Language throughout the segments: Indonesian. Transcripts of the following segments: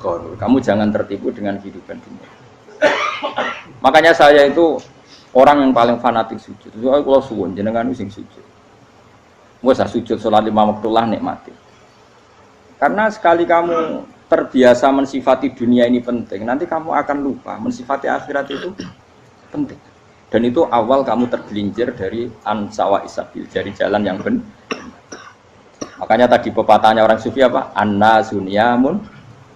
gharur. Kamu jangan tertipu dengan kehidupan dunia. Makanya saya itu orang yang paling fanatik sujud. Soalnya kalau suwun jenengan sing sujud. Wes sujud salat 5 waktu lah nikmati. Karena sekali kamu terbiasa mensifati dunia ini penting, nanti kamu akan lupa mensifati akhirat itu penting. Dan itu awal kamu tergelincir dari ansawa isabil, dari jalan yang benar. Makanya tadi pepatahnya orang sufi apa? An-nasu niyamun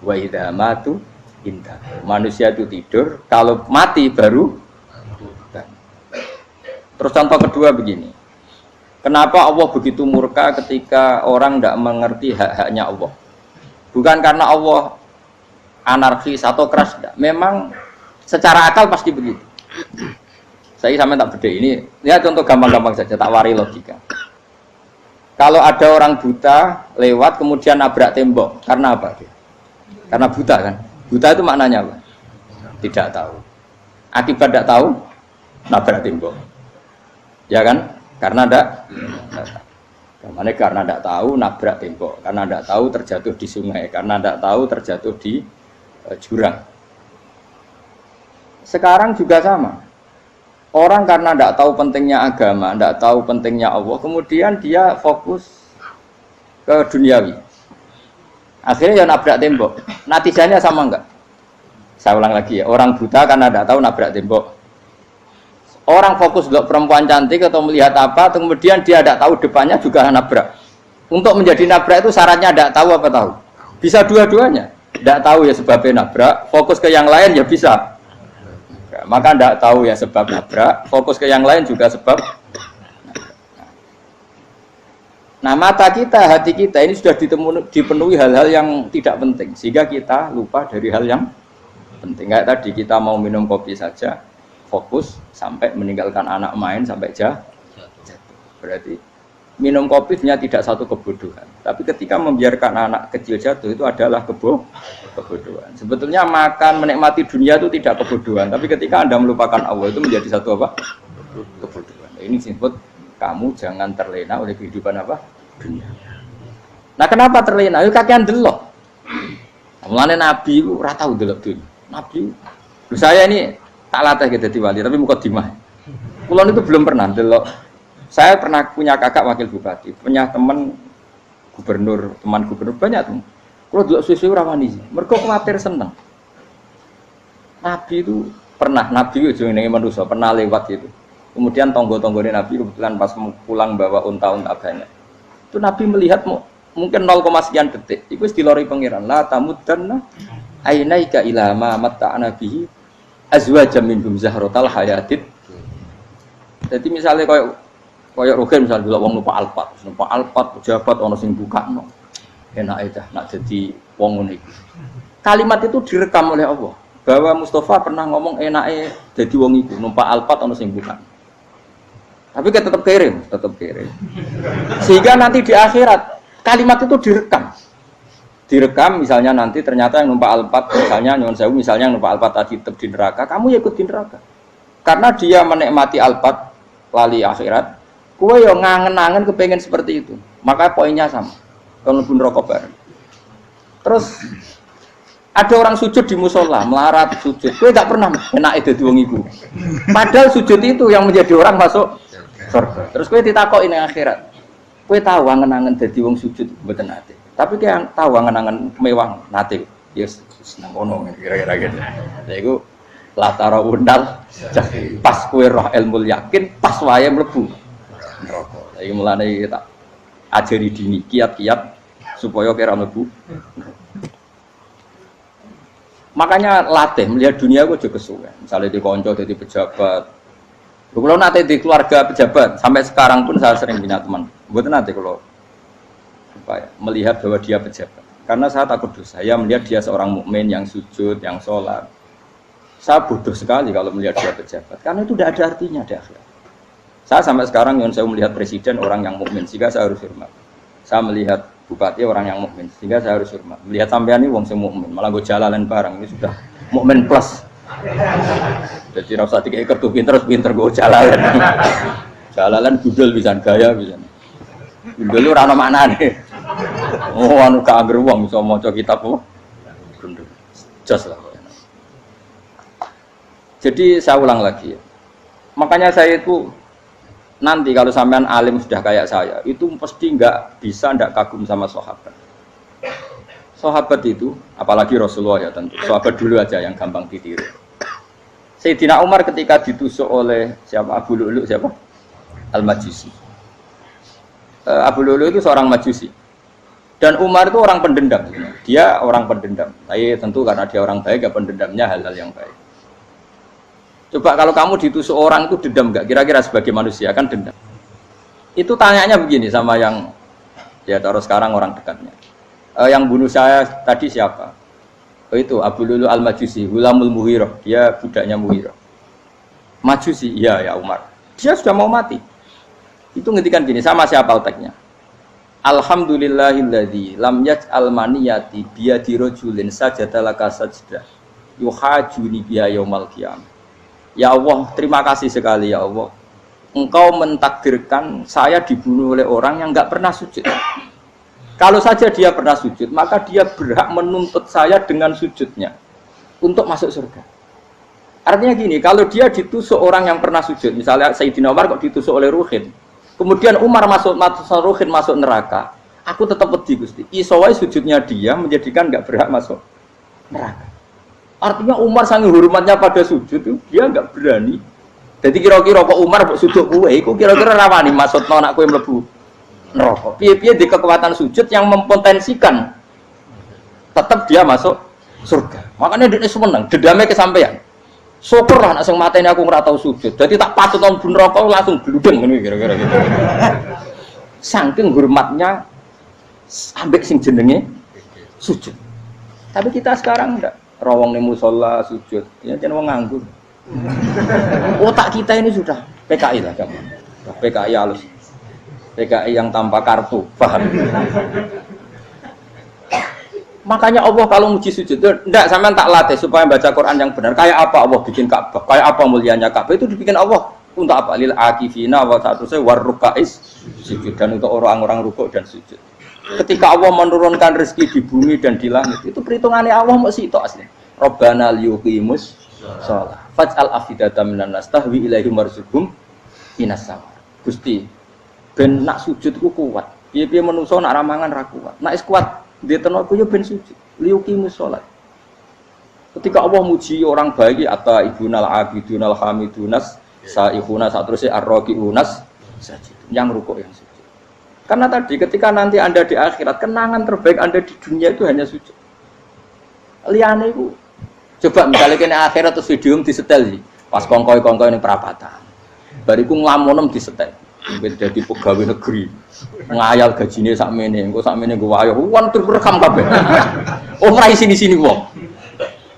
wa idza matu indah. Manusia itu tidur, kalau mati baru. Terus contoh kedua begini. Kenapa Allah begitu murka ketika orang tidak mengerti hak-haknya Allah? Bukan karena Allah anarkis atau keras, tidak. Memang secara akal pasti begitu. Saya sampai tak beda ini. Ya contoh gampang-gampang saja, tak wari logika. Kalau ada orang buta lewat kemudian nabrak tembok, karena apa dia? Karena buta kan? Buta itu maknanya apa? Tidak tahu. Akibat tidak tahu, nabrak tembok. Ya kan? Karena tidak karena tidak tahu nabrak tembok, karena tidak tahu terjatuh di sungai, karena tidak tahu terjatuh di jurang. Sekarang juga sama. Orang karena tidak tahu pentingnya agama, tidak tahu pentingnya Allah, kemudian dia fokus ke duniawi. Akhirnya ya nabrak tembok. Natijanya sama enggak? Saya ulang lagi ya, orang buta karena tidak tahu nabrak tembok. Orang fokus untuk perempuan cantik atau melihat apa, kemudian dia tidak tahu depannya juga nabrak. Untuk menjadi nabrak itu syaratnya tidak tahu apa tahu? Bisa dua-duanya. Tidak tahu ya sebabnya nabrak, fokus ke yang lain ya bisa. Maka tidak tahu ya sebab nabrak, fokus ke yang lain juga sebab. Nah mata kita, hati kita ini sudah dipenuhi hal-hal yang tidak penting, sehingga kita lupa dari hal yang penting. Kayak tadi kita mau minum kopi saja, fokus sampai meninggalkan anak main sampai jatuh. Berarti minum kopi sebenarnya tidak satu kebodohan, tapi ketika membiarkan anak kecil jatuh itu adalah kebodohan. Sebetulnya makan menikmati dunia itu tidak kebodohan, tapi ketika Anda melupakan Allah itu menjadi satu apa? Kebodohan. Ini disebut kamu jangan terlena oleh kehidupan apa? Dunia. Nah kenapa terlena? Itu kakean delok. Mulane Nabi itu ora tau delok dunia. Nabi, saya ini tak latih gitu wali, tapi mukadimah. Kulon itu belum pernah delok. Saya pernah punya kakak wakil bupati, punya teman gubernur, banyak tuh. Kalau dulu susu rawani, mereka khawatir seneng. Nabi itu pernah, Nabi itu yang manusia pernah lewat itu. Kemudian tonggo-tonggonya Nabi kebetulan pas pulang bawa unta-unta banyak. Itu Nabi melihat mungkin 0, sekian detik. Itu dilori pengiran. La tamuddanna ainaika ila ma matta'ana bihi azwajam minhum zahratal hayatid. Jadi misalnya kayak Rogen misalnya dulu wong numpak Alphard pejabat ono sing bukakno. Enak aja nak jadi wong ngono iku. Kalimat itu direkam oleh Allah bahwa Mustafa pernah ngomong enake jadi wong iku numpak Alphard ono sing bukakno. Tapi kan tetap kirim. Sehingga nanti di akhirat kalimat itu direkam misalnya nanti ternyata yang numpak Alphard misalnya nyuwun sewu misalnya yang numpak Alphard tadi tetap di neraka, kamu ya ikut di neraka. Karena dia menikmati Alphard lali akhirat. Kowe yo ngangen-angen kepengen seperti itu. Maka poinnya sama. Kalau pun rokok bareng. Terus ada orang sujud di musola, melarat sujud. Kowe gak pernah enak dadi wong iku. Padahal sujud itu yang menjadi orang masuk surga. Terus kowe ditakoki ning akhirat. Kowe tahu angen-angen dadi wong sujud mboten nate. Tapi kowe tahu angen-angen mewah nate. Yes, seneng ngono kira-kira gitu. Lha iku latara undal pas kowe roh ilmu yakin pas wae mlebu neraka. Iki mulane tak ajari dini kiat-kiat supaya kira mlebu. Makanya latih melihat dunia kok aja kesuwen. Misalnya di konco jadi pejabat. Kalau nanti di keluarga pejabat sampai sekarang pun saya sering punya teman. Buat nanti kalau melihat bahwa dia pejabat. Karena saya takut dosa. Saya melihat dia seorang mukmin yang sujud, yang sholat. Saya bodoh sekali kalau melihat dia pejabat. Karena itu tidak ada artinya di akhirat. Saya sampai sekarang yang saya melihat presiden orang yang mukmin, sehingga saya harus hormat. Saya melihat bupati orang yang mukmin, sehingga saya harus hormat. Melihat sampean ini wong sing mukmin, malah gue jalalan bareng ini sudah mukmin plus. Jadi rasa tiga kartu pinter gue jalalan. Jalalan gudel bisa gaya bisa. Gudel lu rano mana nih? Oh anu keangger wong bisa maca kitab kok. jos lah. Jadi saya ulang lagi ya. Makanya saya itu nanti kalau sampean alim sudah kayak saya, itu pasti nggak kagum sama sahabat. Sahabat itu, apalagi Rasulullah ya tentu. Sahabat dulu aja yang gampang ditiru. Sayyidina Umar ketika ditusuk oleh siapa? Abu Lu'lu' siapa? Al-Majusi. Abu Lu'lu' itu seorang Majusi. Dan Umar itu orang pendendam. Dia orang pendendam. Tapi tentu karena dia orang baik, ya pendendamnya hal-hal yang baik. Coba kalau kamu ditusuk orang itu dendam nggak? Kira-kira sebagai manusia kan dendam. Itu tanyanya begini sama yang ya taruh sekarang orang dekatnya. Yang bunuh saya tadi siapa? Itu Abu Lu'lu' Al-Majusi, Hulamul Muhirah. Dia budaknya Muhirah. Majusi, iya ya Umar. Dia sudah mau mati. Itu ngetikan gini, sama siapa otaknya? Alhamdulillahilladzi lam yaj'al maniyati biyadi rajulin sajadalaka sajdah yuhajuni biha yaumal qiyamah. Ya Allah, terima kasih sekali ya Allah. Engkau mentakdirkan saya dibunuh oleh orang yang enggak pernah sujud. Kalau saja dia pernah sujud, maka dia berhak menuntut saya dengan sujudnya untuk masuk surga. Artinya gini, kalau dia ditusuk orang yang pernah sujud, misalnya Sayyidina Umar kok ditusuk oleh Ruhin, kemudian Umar masuk Ruhin masuk neraka, aku tetap pedih Gusti. Isowai sujudnya dia menjadikan enggak berhak masuk neraka. Artinya Umar sangat hormatnya pada sujud itu dia enggak berani. Jadi kira-kira kok Umar sujud kowe iku kira-kira rawani maksudno anak kowe mlebu neraka. Piye-piye di kekuatan sujud yang mempotensikan tetap dia masuk surga. Makanya dia seneng, dendamnya kesampaian. Syukur lah nek sing mateni aku ora tau sujud. Jadi tak patut nang neraka langsung bludeng ngono kira-kira gitu. Saking hormatnya ambek sing jenenge sujud. Tapi kita sekarang enggak. Rawong ning musala sujud, ya jeneng wong nganggur. Otak kita ini sudah PKI lah kamu. PKI halus. PKI yang tanpa kartu, paham? Makanya Allah kalau muji sujud, enggak sampean tak latih supaya baca Quran yang benar. Kayak apa Allah bikin Ka'bah? Kayak apa mulianya Ka'bah? Itu dibikin Allah untuk apa? Lil akifina wa satusai warrukais sujud, dan untuk orang-orang rukuk dan sujud. Ketika Allah menurunkan rezeki di bumi dan di langit, itu perhitungannya Allah masih itu asli. Rabbana liyuqimus shalah faj'al afidatan minan nas tahwi ilaihim warzuqhum minas sama. Gusti, ben nak sujud ku kuat. Piye-piye menungso nak ramangan ra kuat. Nak is kuat dia tenaga yo ben sujud. Liyuqimus shalah. Ketika Allah muji orang baik, atta ibunal abidunal hamidunas saihuna satrusé arraqiunas sajid. Yang rukuk yang sujud. Karena tadi ketika nanti Anda di akhirat, kenangan terbaik Anda di dunia itu hanya sujud. Liane itu, coba misalnya kena akhirat terus video disetel sih, pas kongkoi ini perapatan, bariku ngelamonem disetel, jadi pegawai negeri, ngayal gajinya sakmene, engko sakmene gue ayo, wan terus rekam kabeh, oh rai sini wong,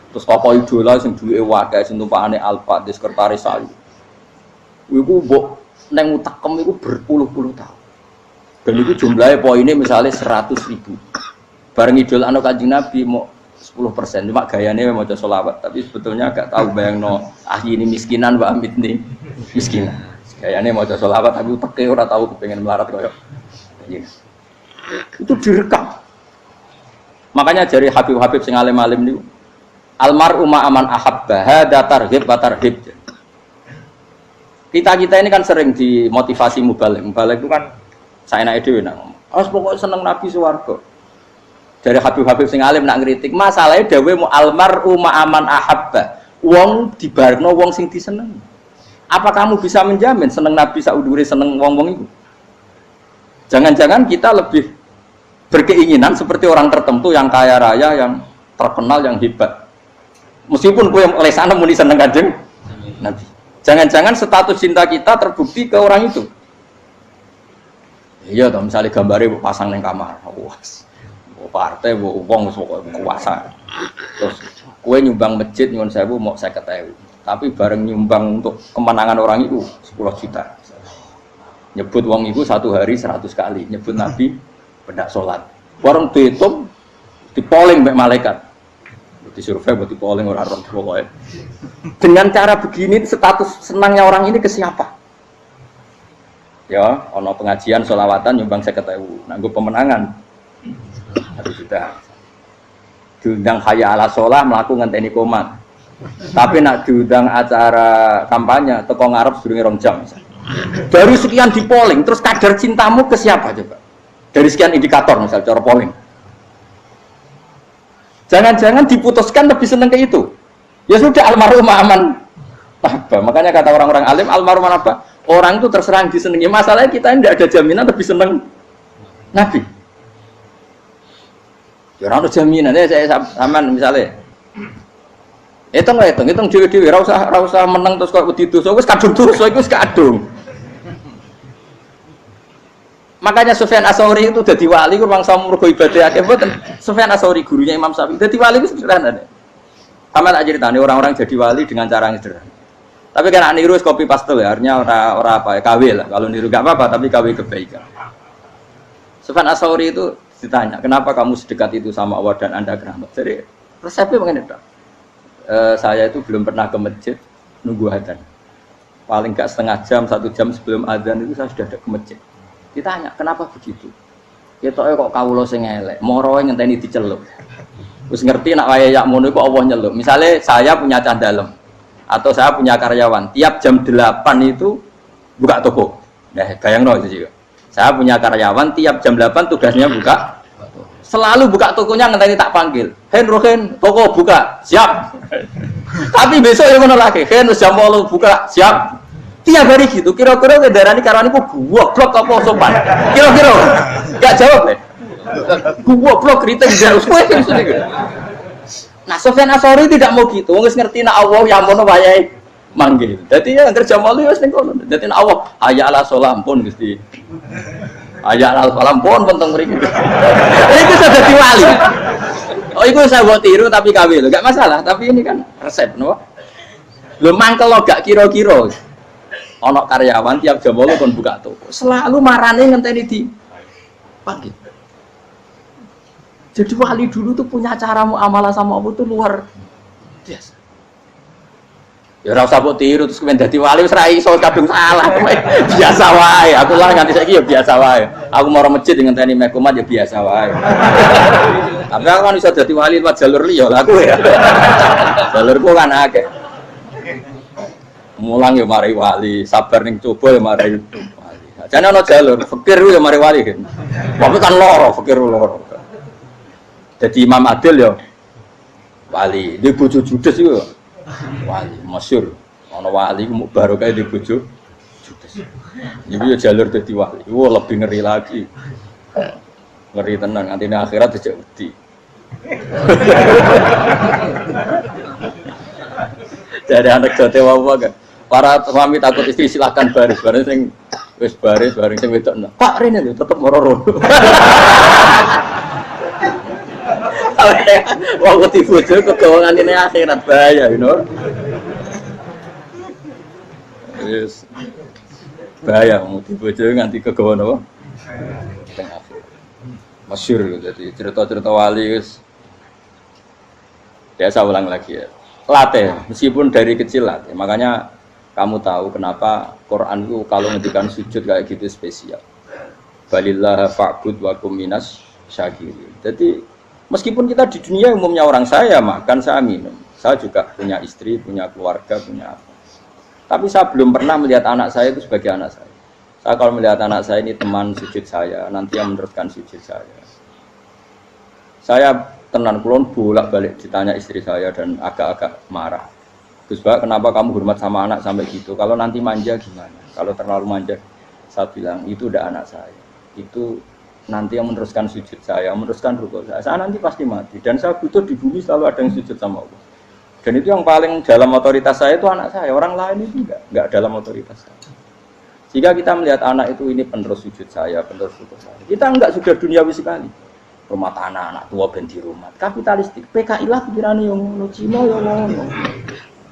terus tokoh idola sing duwe wadah, sing tumpakane Alfa, di sekretaris saya, iku mbok neng utakem iku berpuluh-puluh tahun. Dan itu jumlahnya poinnya misalnya 100.000. Bareng idol anu Kanjeng Nabi mau 10%, cuma gayanya mau coba sholawat, tapi sebetulnya agak tahu bayang ini miskinan Mbak Amit nih miskinan. Gayanya mau coba sholawat tapi teke ora tahu kepengen melarat koyo. Itu direkam. Makanya dari Habib-habib sing alim-alim niku almar'u ma'aman ahabba hada targhib wa tarhib. Kita ini kan sering dimotivasi mubaligh. Mubaligh itu kan saya naik dewi nak ngomong, harus pokoknya seneng Nabi swarga. Dari Habib-habib sing alim nak ngritik, masalahnya dawe mu almar'u ma'aman ahabba. Wong dibarno wong sing diseneng. Apa kamu bisa menjamin seneng Nabi saudure seneng wong-wong itu? Jangan-jangan kita lebih berkeinginan seperti orang tertentu yang kaya raya, yang terkenal, yang hebat. Meskipun kowe lesane muni seneng Kanjeng Nabi. Jangan-jangan status cinta kita terbukti ke orang itu. Iya toh, misalnya gambarnya pasang neng kamar, wah, partai, uang, kuasa. Terus, kue nyumbang masjid nyuwun sewu mau 50.000, tapi bareng nyumbang untuk kemenangan orang itu 10 juta. Nyebut uang itu satu hari 100 kali, nyebut Nabi pendak sholat. Warung dihitung, dipoling mbek malaikat, disurvei buat dipoling orang pokoknya. Dengan cara begini, status senangnya orang ini ke siapa? Ya, ono pengajian sholawatan nyumbang 50.000, nanggo pemenangan 1 juta. diundang hayya ala sholah mlaku ngenteni komat. Tapi nak diundang acara kampanye teko ngarep sedurunge 2 jam misalnya. Baru sekian di polling, terus kadar cintamu ke siapa coba? Dari sekian indikator misal cara polling. Jangan-jangan diputuskan lebih seneng ke itu. Ya sudah almarhum aman. Apa? Makanya kata orang-orang alim almarhum apa? Orang itu terserang disenangi. Masalahnya kita tidak ada jaminan lebih seneng Nabi. Ya orang ada jaminan ya saya aman misalnya. Hitung dewi-dewi, rasa menang terus kok wedi dosa, wis kadung dosa iku wis kadung. Makanya Sufyan Ats-Tsauri itu dadi wali ku mangsa mergo ibadah akeh mboten. Sufyan Ats-Tsauri gurunya Imam Syafi'i. Dadi wali itu sederhana. Sama tak ceritane orang-orang jadi wali dengan cara yang sederhana. Tapi kan niru copy paste ya, artinya ora apa ya KW lah. Kalau niru enggak apa-apa, tapi KW kebaikan. Sufyan Ats-Tsauri itu ditanya, "Kenapa kamu sedekat itu sama Allah dan Anda keramat?" Jadi resepnya begini, Pak. Saya itu belum pernah ke masjid nunggu adzan. Paling enggak setengah jam, 1 jam sebelum adzan itu saya sudah ada ke masjid. Ditanya, "Kenapa begitu?" Ketoke kok kawula sing elek, moroe ngenteni diceluk. Wis ngerti nak wayahe yak mono iku Allah nyeluk. Misale saya punya cah dalem atau saya punya karyawan, tiap jam 8 itu buka toko. Nah, bayangno itu juga. Saya punya karyawan tiap jam 8 tugasnya buka. Selalu buka tokonya ngenteni tak panggil. "Hen Rohen, toko buka." "Siap." Tapi besok yang ngono lagi, "Hen jam 8 buka." "Siap." Tiap hari gitu. Kira-kira kendaraan karyawan itu goblok apa sopan? Kira-kira enggak jawab deh. Goblok kritik terus kowe gitu. Nah, Sufyan Ats-Tsauri tidak mau gitu. Wis ngerti nek Allah yang ngono wayahe manggil. Dadi ya kerja malu wis ning kono. Dadi nek Allah hayya ala sholah pun Gusti. Hayya ala sholah pun penting mriki. Iku sudah dadi wali. Oh, iku saya buat tiru tapi KW lho. Enggak masalah, tapi ini kan resep no. Lho mangkel lo gak kira-kira. Ana karyawan tiap jam 8 kon buka toko. Selalu marane ngenteni di panggil. Jadi wali dulu tuh punya cara muamalah sama Allah tuh luar biasa. Ya ora usah mbok tiru terus kemen dadi wali wis ra iso kadung salah. Biasa wae. Aku lah nganti saiki ya biasa wae. Aku mau masjid ngenteni mekumat ya biasa wae. Tapi aku kan iso dadi wali lewat jalur liya lah aku ya. Jalurku kan akeh. Mulang ya mari wali, sabar ning coba ya mari wali. Jane ana jalur fikir ya mari wali kan. Tapi kan loro, fikir loro. Jadi Imam Adil ya wali, di bojo judes itu wali, masyhur. Ana wali ku barokah di bojo judes. Iki ya jalur dadi wali. Wah lebih ngeri lagi. Ngeri tenan nanti ning akhirat dijak wedi. Jadi anak jote wae kan. Para suami takut istri silakan baris sing wis baris bareng sing wedok. Pak rene lho tetep moro-moro. Wong wedi bojo kegawangan ini akhirat bahaya, you know. Yes. Bahaya wedi bojo nganti kegawan apa? Teng akhirat. Masyhur jadi cerita-cerita wali wis. Biasa ulang lagi ya. Latih, meskipun dari kecil latih. Makanya kamu tahu kenapa Quran itu kalau ngendikan sujud kayak gitu spesial. Balillah fa'bud wa kum minas syakirin. Jadi meskipun kita di dunia umumnya orang saya makan, saya minum. Saya juga punya istri, punya keluarga, punya apa. Tapi saya belum pernah melihat anak saya itu sebagai anak saya. Saya kalau melihat anak saya ini teman sujud saya, nanti yang meneruskan sujud saya. Saya tenan kulon bolak-balik ditanya istri saya dan agak-agak marah. Gus Pak, kenapa kamu hormat sama anak sampai gitu? Kalau nanti manja gimana? Kalau terlalu manja, saya bilang itu udah anak saya. Itu nanti yang meneruskan sujud saya, meneruskan rukuk saya. Saya nanti pasti mati dan saya butuh di bumi selalu ada yang sujud sama Allah. Dan itu yang paling dalam otoritas saya itu anak saya. Orang lain itu enggak dalam otoritas saya. Jika kita melihat anak itu ini penerus sujud saya, penerus rukuk saya. Kita enggak sudah duniawi sekali. Rumah tanah, anak tua ben di rumah. Kapitalistik. PKI lah pikirannya yang ngono, Cina yang ngono.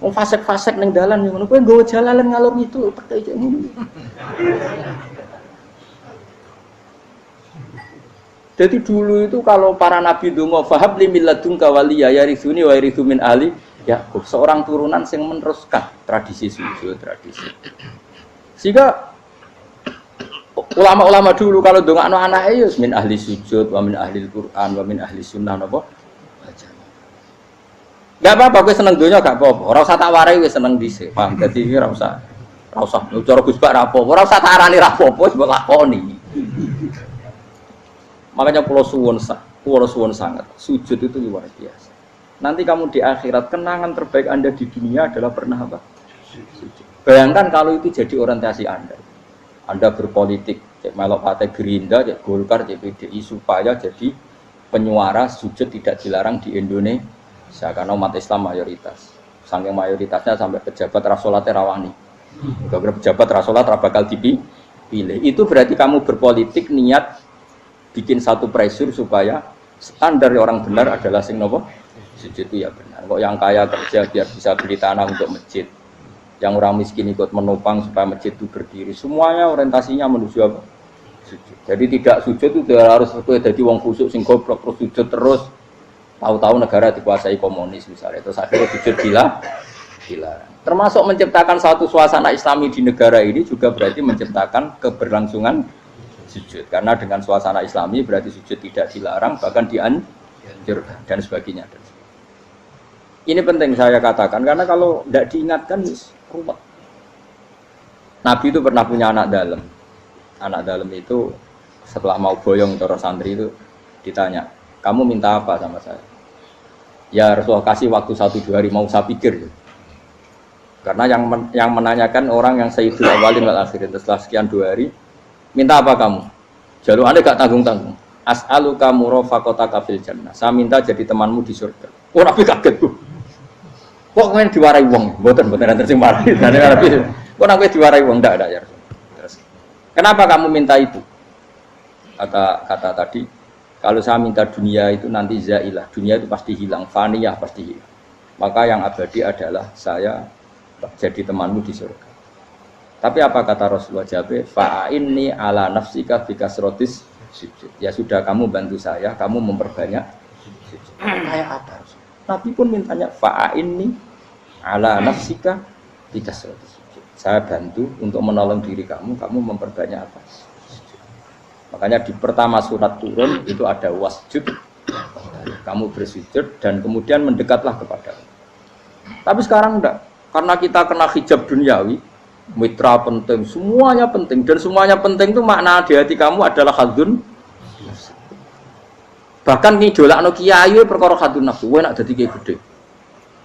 Wong fasek-fasek ning dalan yang ngono. Kowe nggawa jalalan ngalor itu pakai cek ngono. Jadi dulu itu kalau para nabi donga fahab li milladunka waliya yarithuni wa yarithu min ali Yakub, seorang turunan yang meneruskan tradisi sujud, tradisi. Sehingga ulama-ulama dulu kalau dongakno anake ya min ahli sujud, wa min ahli Quran, wa min ahli sunnah napa? Enggak apa-apa, kowe seneng donya gak apa-apa. Ora usah tak warai wis seneng dhisik. Paham? Dadi iki ora usah. Ora usah cara Gus Bak ra apa-apa. Ora usah tak arani ra apa-apa wis mbok lakoni. Makanya kula suwun sangat. Sujud itu luar biasa. Nanti kamu di akhirat kenangan terbaik Anda di dunia adalah pernah apa? Sujud. Bayangkan kalau itu jadi orientasi Anda. Anda berpolitik, cek melok partai Gerindra, cek Golkar, cek PDI supaya jadi penyuara sujud tidak dilarang di Indonesia karena umat Islam mayoritas. Saking mayoritasnya sampai pejabat rasolatnya rawani. Beberapa pejabat rasolat bakal dipilih. Itu berarti kamu berpolitik niat bikin satu pressure supaya standar orang benar adalah sing nopo sujud itu ya benar. Kok yang kaya kerja biar bisa beli tanah untuk masjid. Yang orang miskin ikut menopang supaya masjid itu berdiri. Semuanya orientasinya menuju apa? Sujud. Jadi tidak sujud itu harus jadi wong khusuk sing goblok terus sujud terus. Tahu-tahu negara dikuasai komunis misalnya. Terus akhirnya sujud gila. Termasuk menciptakan satu suasana Islami di negara ini juga berarti menciptakan keberlangsungan sujud. Karena dengan suasana Islami berarti sujud tidak dilarang bahkan dianjurkan dan sebagainya. Ini penting saya katakan karena kalau tidak diingatkan ruwet. Nabi itu pernah punya anak dalam. Anak dalam itu setelah mau boyong terus santri itu ditanya, kamu minta apa sama saya? Ya Rasulullah kasih waktu 1-2 hari mau saya pikir. Karena yang menanyakan orang yang sayyidul awalin wal akhirin setelah sekian 2 hari, minta apa kamu? Jalur Anda gak tanggung-tanggung. As'aluka murafaqataka fil jannah. Saya minta jadi temanmu di surga. Oh Nabi kaget tuh. Kok kalian diwarai wong? Mboten nanti sing marahi. Kok Nabi diwarai wong ndak ada ya. Terus, kenapa kamu minta itu? Kata tadi, kalau saya minta dunia itu nanti zailah. Dunia itu pasti hilang, faniyah pasti hilang. Maka yang abadi adalah saya jadi temanmu di surga. Tapi apa kata Rasulullah Jabe? Fa'inni ala nafsika bikasrotis sujud. Ya sudah kamu bantu saya, kamu memperbanyak sujud. Kayak apa? Nabi pun mintanya fa'inni ala nafsika bikasrotis sujud. Saya bantu untuk menolong diri kamu, kamu memperbanyak apa? Sujud. Makanya di pertama surat turun itu ada wasjud. Kamu bersujud dan kemudian mendekatlah kepada Allah. Tapi sekarang enggak. Karena kita kena hijab duniawi, mitra penting, semuanya penting dan semuanya penting itu makna di hati kamu adalah khadun. Bahkan ngidolakno kiai perkara khadun nafsu, kowe nak dadi kiai gede.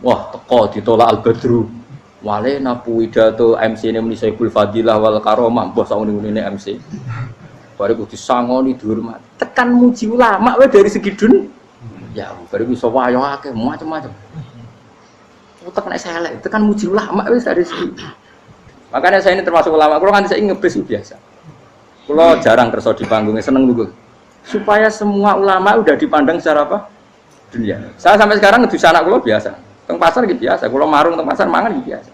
Wah, teko ditolak Al-Badru. Wale napu widato MC-ne muni Saiful Fadilah wal Karomah, mbah sauni-unine MC. Bariku disangoni dihormat. Tekan muji ulama wae dari segi dun. Ya, bariku iso wayo akeh macam-macam. Utek nek selek, tekan muji ulama wis dari segi. Makanya saya ini termasuk ulama, kalau kan saya ngebis biasa. Kalau jarang kerso di panggungnya, seneng dulu. Supaya semua ulama udah dipandang secara apa? Dunia. Saya sampai sekarang ngedus anak kulo biasa. Teng pasar gitu biasa, kulo marung teng pasar mangan gitu biasa.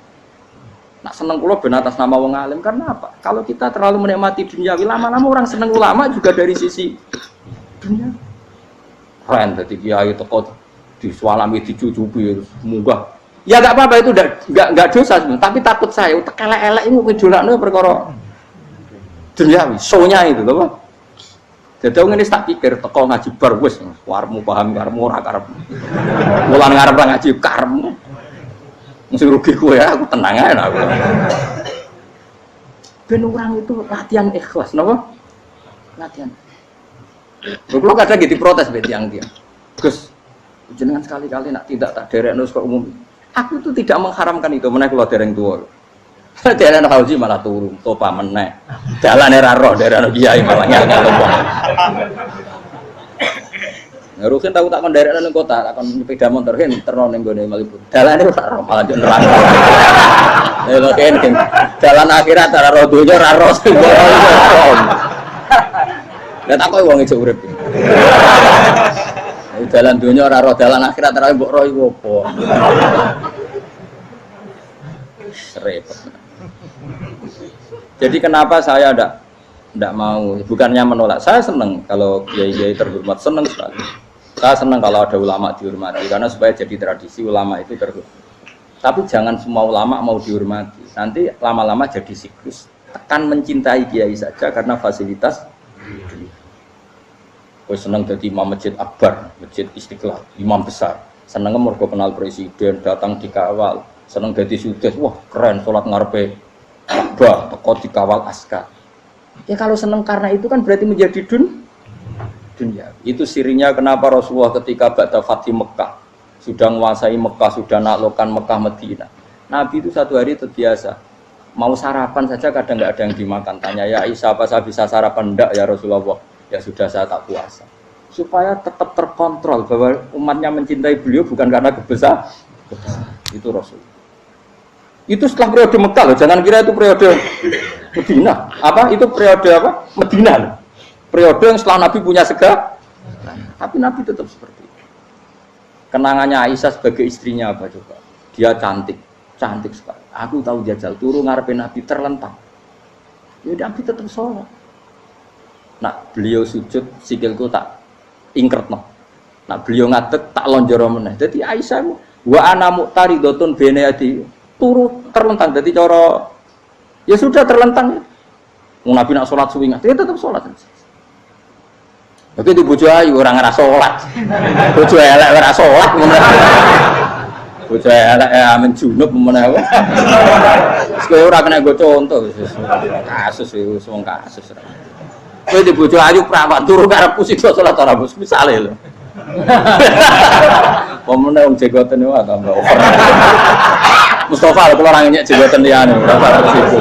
Nak seneng kulo ben atas nama wong alim karena apa? Kalau kita terlalu menikmati dunia, lama-lama orang seneng ulama juga dari sisi dunia. Keren dadi kiai teko disualami dicucupi munggah. Ya enggak apa-apa itu enggak dosa sebenarnya, tapi takut saya utek elek-elek ini ngidolakno perkara duniawi, show-nya itu lho, Pak. Jadi ngene tak pikir teko ngaji bar wis warmu paham karmu ora karep. Mulan ngarep ngaji karmu. Mesti rugi kowe ya, aku tenang ae aku. Ben orang itu latihan ikhlas, napa? Latihan. Lho kula kadang gitu protes mbek tiyang-tiyang. Gus, jenengan sekali-kali nak tidak tak derekno kok umum. Aku itu tidak mengharamkan itu, meneh kula dereng tuwa. Dereng haji malah turun, topa meneh. Dalane ra roh dereng kiai malah ngel-ngel wong. Ngurusin tahu tak kon derekno ning kota, tak kon sepeda motor kan terno ning gone Malibu. Dalane ora roh malah yo neraka. Lha kene dalan akhirat ora roh donya ora roh. Lah tak kowe wong ijo urip. Dalan dunia ora roh, dalan akhirat ora mbok roh iku apa. Repot. Jadi kenapa saya enggak mau, bukannya menolak. Saya senang kalau kiai-kiai terhormat, senang sekali. Saya senang kalau ada ulama dihormati karena supaya jadi tradisi ulama itu terhormat. Tapi jangan semua ulama mau dihormati. Nanti lama-lama jadi siklus. Tekan mencintai kiai saja karena fasilitas. Gue senang jadi imam masjid akbar, masjid Istiqlal, imam besar. Seneng mergo kenal presiden, datang dikawal. Seneng dadi sugih, wah keren salat ngarepe Ka'bah, teko dikawal askar. Ya kalau seneng karena itu kan berarti menjadi dunia. Itu sirinya kenapa Rasulullah ketika ba'da Fathi Mekah sudah menguasai Mekah, sudah naklukkan Mekah Madinah. Nabi itu satu hari terbiasa mau sarapan saja kadang nggak ada yang dimakan. Tanya ya Aisyah, apa saya bisa sarapan? Enggak ya Rasulullah. Ya sudah saya tak puasa. Supaya tetap terkontrol bahwa umatnya mencintai beliau bukan karena kebesaran. Itu Rasul. Itu setelah periode Mekah loh, jangan kira itu periode Medina. Apa? Itu periode apa? Medina loh. Periode yang setelah Nabi punya segala. Tapi Nabi tetap seperti itu. Kenangannya Aisyah sebagai istrinya apa coba? Dia cantik sekali. Aku tahu jajal turu ngarepin Nabi terlentang. Ya Nabi tetap sholat. Nah beliau sujud sikilku tak ingkretno. Nah beliau ngadeg tak lonjoro meneh. Jadi Aisyah wa ana muqtaridotun bene adi turu terlentang. Jadi cara ya sudah terlentang. Nabi nak sholat suwi dia tetap sholat. Begitu bojo ayu orang ora sholat. Bojo elek ora sholat. Bojo elek amen junub menawa. Kowe ora kena go contoh kasus wis wong kasus. Kowe di bojo ayu prawan turu karepku sik sholat ora bos misale lho. Pemene wong jegoten wae tambah over. Mustafa kalau orang nyek jegoten liyane ora parah situ.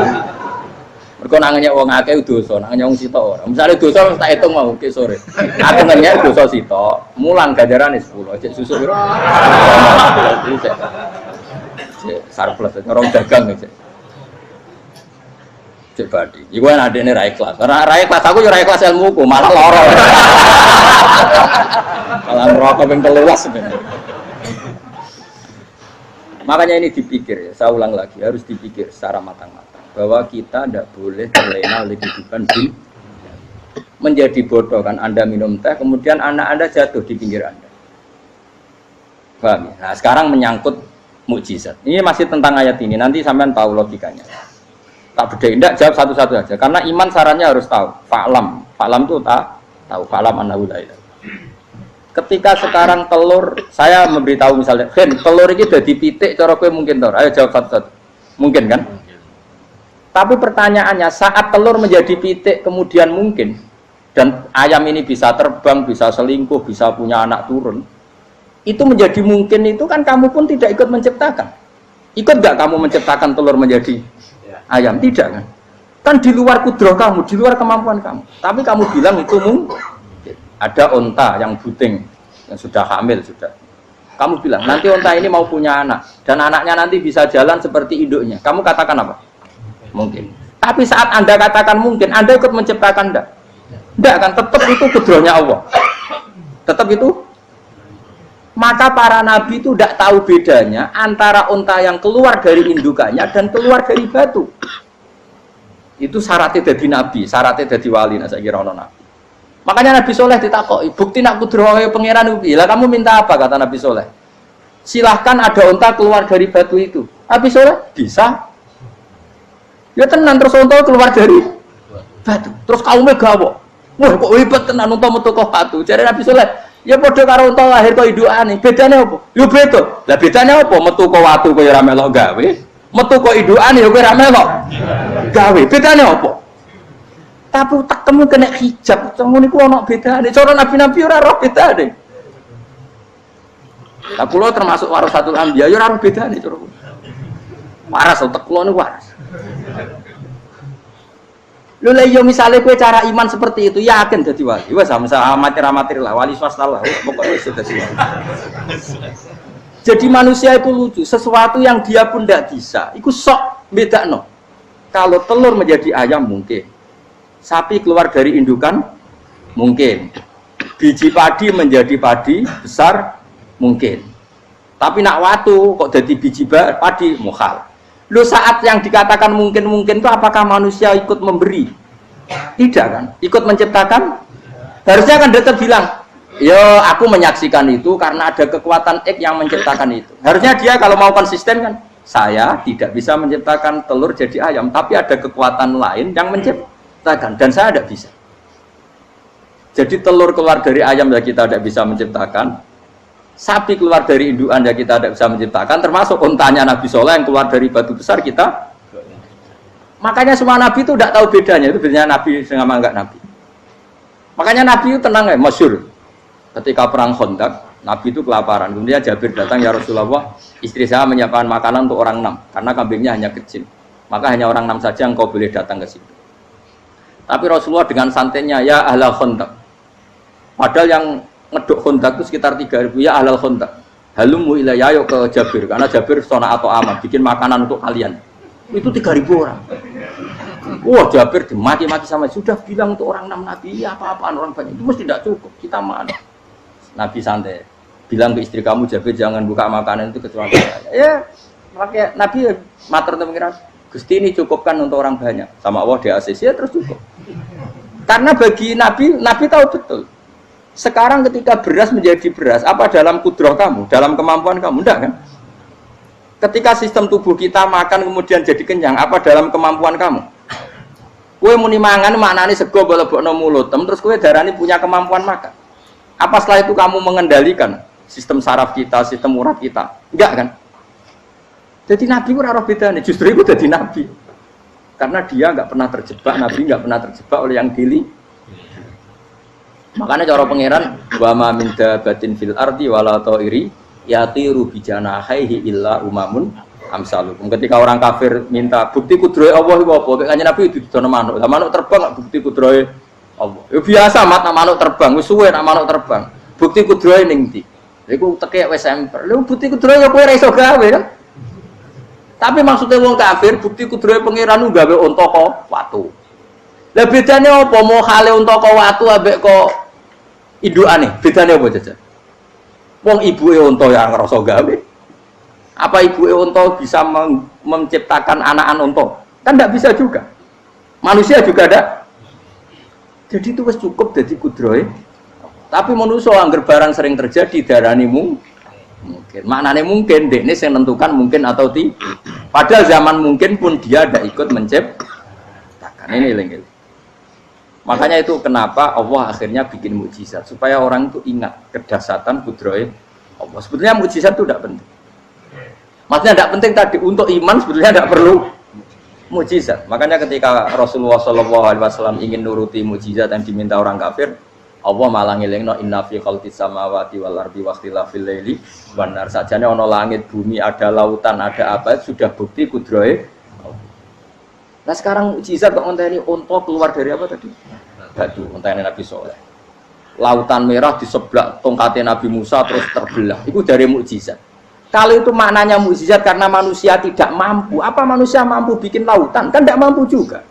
Mergo nang nyek wong akeh dosa, nang nyek wong sitok ora. Misale dosa tak hitung mau ke sore. Aku nyek dosa sitok, mulang ganjarane 10, cek susu piro? Cek surplus orang dagang cek. Cek badi. Iku ana adene ra ikhlas. Ora ikhlas aku yo ora ikhlas ilmuku, malah lara. Malah ngerokok ping 13 sebenarnya. Makanya ini dipikir ya, saya ulang lagi, harus dipikir secara matang-matang bahwa kita tidak boleh terlena oleh kehidupan dunia. Menjadi bodoh kan Anda minum teh, kemudian anak Anda jatuh di pinggir Anda. Paham ya? Nah sekarang menyangkut mukjizat. Ini masih tentang ayat ini, nanti sampean tahu logikanya. Tak bedain, tidak jawab satu-satu aja. Karena iman sarannya harus tahu. Fa'lam itu tahu. Fa'lam annahu la ilaha. Ketika sekarang telur, saya memberitahu misalnya, telur ini udah dipitik, cara kowe mungkin tor. Ayo jawab satu-satu. Mungkin kan? Tapi pertanyaannya, saat telur menjadi pitik kemudian mungkin, dan ayam ini bisa terbang, bisa selingkuh, bisa punya anak turun, itu menjadi mungkin itu kan kamu pun tidak ikut menciptakan. Ikut gak kamu menciptakan telur menjadi ayam? Tidak kan? Kan di luar kudrah kamu, di luar kemampuan kamu. Tapi kamu bilang itu mungkin. Ada onta yang buting, yang sudah hamil sudah. Kamu bilang nanti onta ini mau punya anak dan anaknya nanti bisa jalan seperti induknya. Kamu katakan apa? Mungkin. Tapi saat Anda katakan mungkin, Anda ikut menciptakan enggak? Enggak kan? Tetap itu kudrohnya Allah. Tetap itu. Maka para nabi itu tidak tahu bedanya antara onta yang keluar dari indukannya dan keluar dari batu. Itu syaratnya jadi nabi, syaratnya jadi wali. Nah, saya kira ono nabi. Makanya Nabi Soleh ditakoki, bukti nak kudroh pangeran ubi. Lah kamu minta apa kata Nabi Soleh? Silahkan ada unta keluar dari batu itu. Nabi Soleh bisa. Ya tenan terus unta keluar dari batu. Terus kamu megawo. Wah kok hebat tenan unta metu kok batu. Jare Nabi Soleh, ya padha karo unta lahir kok indukane. Bedane apa? Ya beda. Lah bedane apa? Metu kok watu kok ya ora melok gawe. Metu kok indukane ya kowe ora melok gawe. Bedane apa? Tapi tak temu kena hijab, ngono niku ana bedane. Cara nabi-nabi ora roh bedane. Lah kula termasuk warasatul anbiya ya ora roh bedane cara. Waras utek kula niku waras. Lho lha yo misale kowe cara iman seperti itu yakin dadi wali. Wes sama amatir-amatir lah wali swasta lah. Pokoke wis dadi wali. Jadi manusia itu lucu, sesuatu yang dia pun tidak bisa. Iku sok bedakno. Kalau telur menjadi ayam mungkin. Sapi keluar dari indukan mungkin, biji padi menjadi padi besar mungkin, tapi nak watu kok jadi biji padi mukhal. Lu saat yang dikatakan mungkin itu apakah manusia ikut memberi? Tidak kan? Ikut menciptakan? Harusnya kan tetap bilang, yo aku menyaksikan itu karena ada kekuatan X yang menciptakan itu. Harusnya dia kalau mau konsisten kan, saya tidak bisa menciptakan telur jadi ayam, tapi ada kekuatan lain yang menciptakan. Dan saya tidak bisa. Jadi telur keluar dari ayam ya kita tidak bisa menciptakan. Sapi keluar dari indukan ya kita tidak bisa menciptakan, termasuk untanya Nabi Soleh yang keluar dari batu besar kita. Makanya semua Nabi itu tidak tahu bedanya, itu bedanya Nabi sama enggak Nabi. Makanya Nabi itu tenang ya, masyhur. Ketika perang Khandaq, Nabi itu kelaparan. Kemudian Jabir datang, ya Rasulullah, istri saya menyiapkan makanan untuk orang 6, karena kambingnya hanya kecil. Maka hanya orang 6 saja yang kau boleh datang ke situ. Tapi Rasulullah dengan santainya, ya ahlal Khandaq. Padahal yang ngeduk Khandaq itu sekitar 3.000, ya ahlal Khandaq. Halumu ilayya, ayo ke Jabir, karena Jabir sona atau amat, bikin makanan untuk kalian. Itu 3.000 orang. Wah, Jabir dimaki-maki sama, sudah bilang untuk orang 6 Nabi, ya apa-apaan orang banyak, itu mesti tidak cukup, kita mana. Nabi santai, bilang ke istri kamu, Jabir jangan buka makanan itu kecuali saya. Ya, makanya Nabi matur pengiran, Gusti ini cukupkan untuk orang banyak, sama Allah di ACC ya terus cukup. Karena bagi Nabi, Nabi tahu betul. Sekarang ketika beras menjadi beras, apa dalam kudrah kamu, dalam kemampuan kamu, enggak kan? Ketika sistem tubuh kita makan kemudian jadi kenyang, apa dalam kemampuan kamu? Kue muni mangan maknane sego bolebokno mulut, terus kue darani punya kemampuan makan. Apa setelah itu kamu mengendalikan sistem saraf kita, sistem urat kita? Enggak kan? Jadi Nabi ora roh bedane, justru itu jadi Nabi. Karena dia enggak pernah terjebak, Nabi enggak pernah terjebak oleh yang dili. Makanya cara pangeran wa ma min dabatin fil ardi wala ta'iri yatiru bijanahihi illa umamun amsalukum. Ketika orang kafir minta bukti kudrohe Allah iku apa? Kayaknya Nabi didono manuk. Lah manuk terbang bukti kudrohe Allah. Ya biasa mat manuk terbang, wis suwe nak manuk terbang. Bukti kudrohe ning ndi? Iku tekek wis emper. Lha bukti kudrohe ya kowe ora iso gawe kan? Tapi maksudnya wong kafir bukti kudrohe pangeran gawe unta kok watu. Lah bedane apa mau hale unta kok watu ambek kok indukane? Bedane apa jajan? Wong ibuke unta yang ngrasa gawe. Apa ibuke unta bisa menciptakan anak-anak unta? Kan tidak bisa juga. Manusia juga ada. Jadi itu wis cukup dadi kudrohe. Tapi manusia angger barang sering terjadi darani mungkin. Maknane mungkin dekne sing nentukan mungkin atau tidak. Padahal zaman mungkin pun dia tidak ikut menciptakan. Ini lengkel. Makanya itu kenapa Allah akhirnya bikin mukjizat supaya orang itu ingat kedahsyatan kudrohe Allah. Sebetulnya mukjizat itu tidak penting. Maksudnya tidak penting tadi untuk iman sebetulnya tidak perlu mukjizat. Makanya ketika Rasulullah SAW ingin nuruti mukjizat yang diminta orang kafir, Allah malah ngelingno inna fi khalqis samawati wal ardi wakhtilafil laili wan nar. Sajane ana langit, bumi, ada lautan, ada apa sudah bukti kudrohe. Nah sekarang mukjizat kok ngenteni unta keluar dari apa tadi? Batu, ngenteni Nabi Soleh. Lautan merah di sebelah tongkatnya Nabi Musa terus terbelah. Itu dari mukjizat. Kalau itu maknanya mukjizat karena manusia tidak mampu, apa manusia mampu bikin lautan? Kan tidak mampu juga.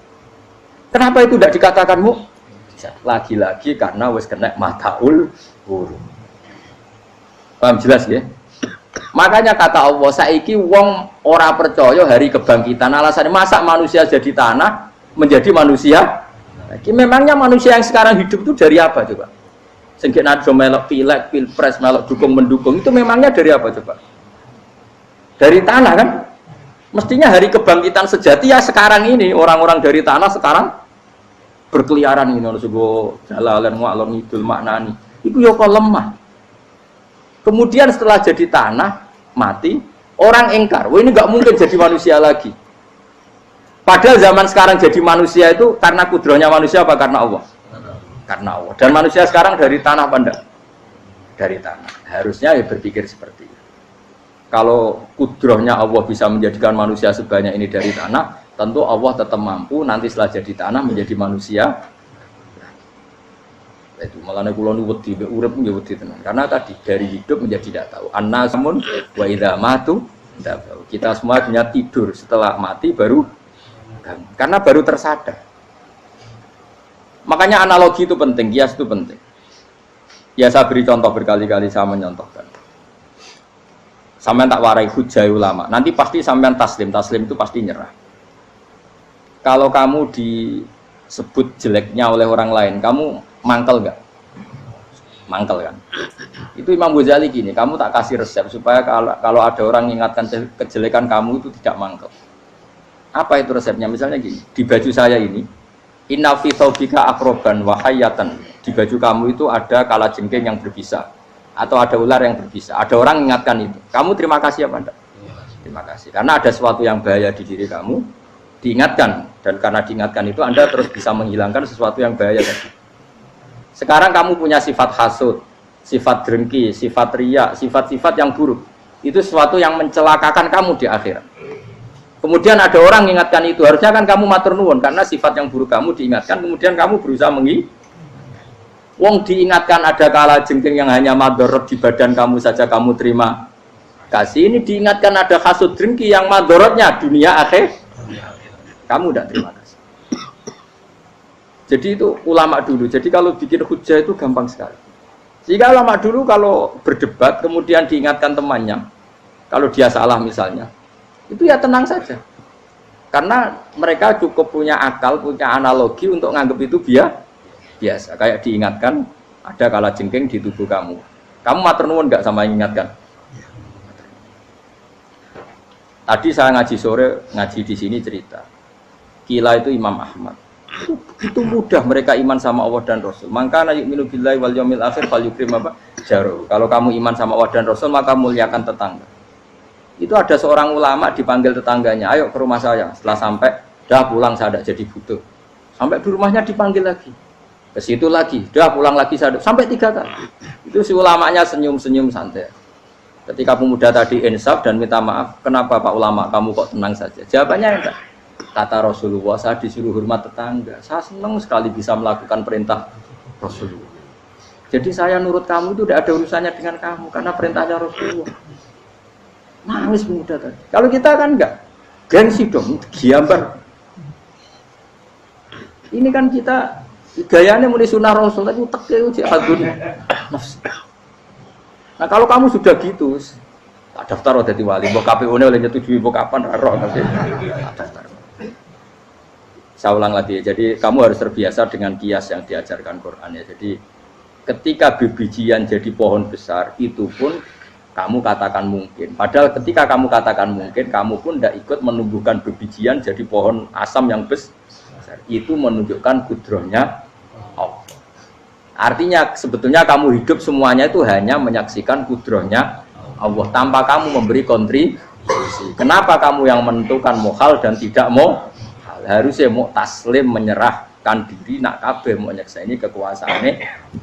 Kenapa itu tidak dikatakan mukjizat? Lagi-lagi karena wis kena mataul huruf. Paham jelas ya? Makanya kata Allah, saiki wong ora percaya hari kebangkitan. Alasannya masa manusia jadi tanah menjadi manusia? Memangnya manusia yang sekarang hidup itu dari apa coba? Sehingga nado melok pilek, pilpres, melok dukung mendukung itu memangnya dari apa coba? Dari tanah kan? Mestinya hari kebangkitan sejati ya sekarang ini orang-orang dari tanah sekarang berkeliaran ini harus go jalalan ngalor ngidul maknani. Itu yo kok lemah. Kemudian setelah jadi tanah mati, orang engkar, wah ini nggak mungkin jadi manusia lagi. Padahal zaman sekarang jadi manusia itu karena kudrohnya manusia apa karena Allah? Karena Allah. Dan manusia sekarang dari tanah apa enggak? Dari tanah. Harusnya ya berpikir seperti itu. Kalau kudrohnya Allah bisa menjadikan manusia sebanyak ini dari tanah, tentu Allah tetap mampu nanti setelah jadi tanah menjadi manusia. Itu malah kula nu wedi urip nggih wedi tenan. Karena tadi dari hidup menjadi tidak tahu. Annasamun wa idza matu tahu. Kita semua hanya tidur, setelah mati baru karena baru tersadar. Makanya analogi itu penting, kias itu penting. Ya saya beri contoh berkali-kali, saya menyontohkan. Sampean tak warai hujah ulama. Nanti pasti sampean taslim itu pasti nyerah. Kalau kamu disebut jeleknya oleh orang lain, kamu mangkel enggak? Mangkel kan? Itu Imam Ghazali gini, kamu tak kasih resep supaya kalau ada orang mengingatkan kejelekan kamu itu tidak mangkel. Apa itu resepnya? Misalnya gini, di baju saya ini, inna fi thawbika akroban wa hayatan. Di baju kamu itu ada kalajengking yang berbisa. atau ada ular yang berbisa, ada orang mengingatkan itu, kamu terima kasih apa enggak? Terima kasih, karena ada sesuatu yang bahaya di diri kamu, diingatkan, dan karena diingatkan itu Anda terus bisa menghilangkan sesuatu yang bahaya tadi. Sekarang kamu punya sifat hasud, sifat dengki, sifat riya, sifat-sifat yang buruk, itu sesuatu yang mencelakakan kamu di akhirat. Kemudian ada orang mengingatkan itu, harusnya kan kamu matur nuwun karena sifat yang buruk kamu diingatkan, kemudian kamu berusaha wong diingatkan ada kala jengking yang hanya madorot di badan kamu saja kamu terima kasih, ini diingatkan ada hasud dengki yang madorotnya dunia akhir, kamu tidak terima kasih. Jadi itu ulama dulu, jadi kalau bikin hujah itu gampang sekali. Jika ulama dulu kalau berdebat kemudian diingatkan temannya, kalau dia salah misalnya, itu ya tenang saja, karena mereka cukup punya akal, punya analogi untuk nganggap itu biasa. Kayak diingatkan ada kala jengking di tubuh kamu matur nuwun nggak sama ingatkan? Tadi saya ngaji sore, ngaji di sini cerita Kila itu Imam Ahmad, itu mudah mereka iman sama Allah dan Rasul. Maka yu'minu billahi wal yaumil akhir falyukrim apa jaru. Kalau kamu iman sama Allah dan Rasul maka muliakan tetangga. Itu ada seorang ulama dipanggil tetangganya, ayo ke rumah saya. Setelah sampai, dah pulang saya tidak jadi butuh. Sampai di rumahnya dipanggil lagi, ke situ lagi, dah pulang lagi saya, sampai 3 kali. Itu si ulamanya senyum-senyum santai. Ketika pemuda tadi insaf dan minta maaf, kenapa Pak Ulama kamu kok tenang saja? Jawabannya enggak. Kata Rasulullah, saya disuruh hormat tetangga. Saya senang sekali bisa melakukan perintah Rasulullah. Jadi saya nurut kamu itu tidak ada urusannya dengan kamu, karena perintahnya Rasulullah. Nangis pemuda tadi. Kalau kita kan enggak, gengsi dong, giambar. Ini kan kita gayanya mulai sunnah Rasul, tapi uteknya jihadun. Nah kalau kamu sudah gitu, tak daftar udah di wali, mbok KPU-nya oleh nyetujui, mbok kapan roh nanti. Daftar. Saya ulang lagi, jadi kamu harus terbiasa dengan kias yang diajarkan Quran ya. Jadi ketika bibijian jadi pohon besar, itu pun kamu katakan mungkin. Padahal ketika kamu katakan mungkin, kamu pun tidak ikut menumbuhkan bibijian jadi pohon asam yang besar. Itu menunjukkan kudrohnya Allah. Artinya sebetulnya kamu hidup semuanya itu hanya menyaksikan kudrohnya Allah tanpa kamu memberi kontribusi. Kenapa kamu yang menentukan mau hal dan tidak mau? Harusnya mau taslim, menyerahkan diri, nak kabeh mau nyekseni kekuasaannya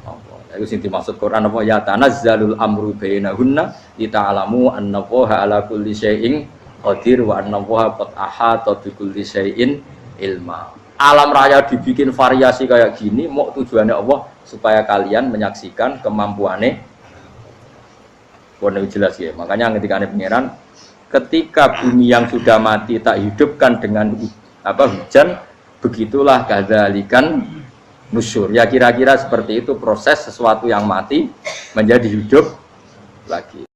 Allah. Itu sing dimaksud Quran apa ya tanazzalul amru bainahunna lita'lamu annallaha ala kulli syai'in qadir wa annallaha qad ahata bi kulli syai'in ilma. Alam raya dibikin variasi kayak gini mau tujuannya Allah supaya kalian menyaksikan kemampuannya. Boleh jelas ya. Makanya ketika ada pangeran, ketika bumi yang sudah mati tak hidupkan dengan hujan, begitulah kadzalikan nusyur. Ya kira-kira seperti itu proses sesuatu yang mati menjadi hidup lagi.